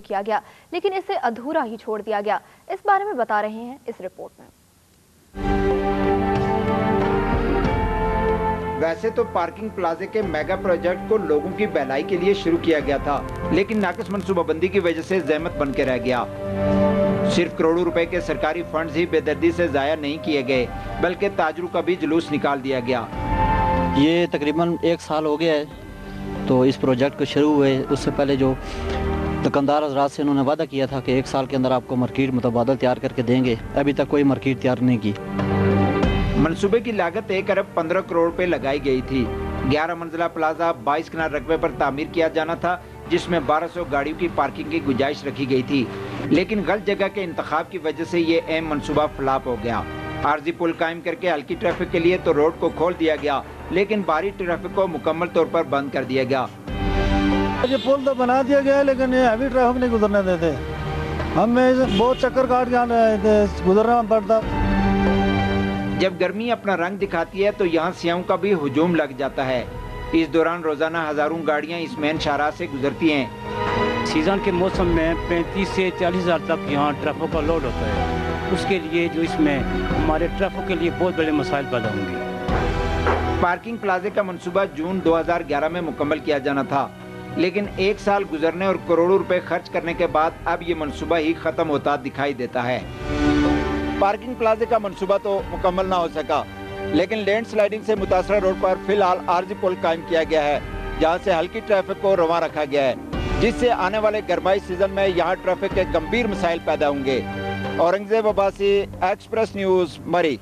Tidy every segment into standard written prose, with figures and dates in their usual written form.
किया गया, लेकिन इसे अधूरा ही छोड़ दिया गया। इस बारे में बता रहे हैं इस रिपोर्ट में। वैसे तो पार्किंग प्लाजे के मेगा प्रोजेक्ट को लोगों की भलाई के लिए शुरू किया गया था, लेकिन नाक़िस मनसूबाबंदी की वजह से ज़हमत बन के रह गया। सिर्फ करोड़ों रुपए के सरकारी फंड्स ही बेदर्दी से ज़ाया नहीं किए गए, बल्कि ताजरों का भी जुलूस निकाल दिया गया। ये तकरीबन 1 साल हो गया है तो इस प्रोजेक्ट को शुरू हुए। उससे पहले जो दुकानदार हज़रात से उन्होंने वादा किया था कि 1 साल के अंदर आपको मार्केट मुतबादल तैयार करके देंगे, अभी तक कोई मार्केट तैयार नहीं की। मंसूबे की लागत 1 अरब 15 करोड़ रुपए लगाई गई थी। 11 मंजिला प्लाजा 22 कनाल रकबे पर तामीर किया जाना था, जिसमें 1200 गाड़ियों की पार्किंग की गुंजाइश रखी गई थी, लेकिन गलत जगह के इंतखाब की वजह से ये अहम मंसूबा फ्लॉप हो गया। आरजी पुल कायम करके हल्की ट्रैफिक के लिए तो रोड को खोल दिया गया, लेकिन भारी ट्रैफिक को मुकम्मल तौर पर बंद कर दिया गया। ये पुल तो बना दिया गया, लेकिन ये हैवी ट्रैफिक नहीं गुजरने देते। हमें बहुत चक्कर काट के गुजरना पड़ता। जब गर्मी अपना रंग दिखाती है तो यहाँ सियाहों का भी हुजूम लग जाता है। इस दौरान रोजाना हजारों गाड़ियाँ इस मेन शाहराह से गुजरती हैं। सीजन के मौसम में 35 से 40 हज़ार तक यहाँ ट्रैफिक का लोड होता है। उसके लिए जो इसमें हमारे ट्रैफिक के लिए बहुत बड़े मसाइल पैदा होंगे। पार्किंग प्लाजे का मंसूबा जून 2011 में मुकम्मल किया जाना था, लेकिन 1 साल गुजरने और करोड़ों रुपए खर्च करने के बाद अब ये मंसूबा ही खत्म होता दिखाई देता है। पार्किंग प्लाजे का मंसूबा तो मुकम्मल ना हो सका, लेकिन लैंड स्लाइडिंग से मुतासरा रोड पर फिलहाल आरजी पुल कायम किया गया है, जहां से हल्की ट्रैफिक को रवा रखा गया है, जिससे आने वाले गर्माई सीजन में यहां ट्रैफिक के गंभीर मसाइल पैदा होंगे। औरंगजेब अब्बासी, एक्सप्रेस न्यूज, मरी।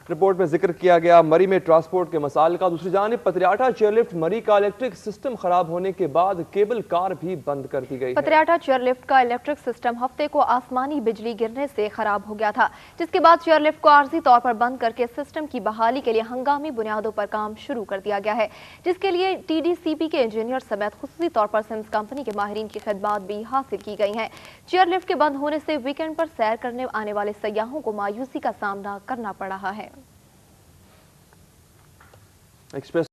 रिपोर्ट में जिक्र किया गया मरी में ट्रांसपोर्ट के मसाइल का। दूसरी जानिब पतियाटा चेयरलिफ्ट मरी का इलेक्ट्रिक सिस्टम खराब होने के बाद केबल कार भी बंद कर दी गई। पतियाटा चेयरलिफ्ट का इलेक्ट्रिक सिस्टम हफ्ते को आसमानी बिजली गिरने से खराब हो गया था, जिसके बाद चेयरलिफ्ट को आर्जी तौर पर बंद करके सिस्टम की बहाली के लिए हंगामी बुनियादों पर काम शुरू कर दिया गया है, जिसके लिए TDCP के इंजीनियर समेत खुसूसी तौर पर सिम्स कंपनी के माहिरीन की खिदमत भी हासिल की गई हैं। चेयरलिफ्ट के बंद होने से वीकेंड पर सैर करने आने वाले सयाहों को मायूसी का सामना करना पड़ रहा है। एक्सप्रेस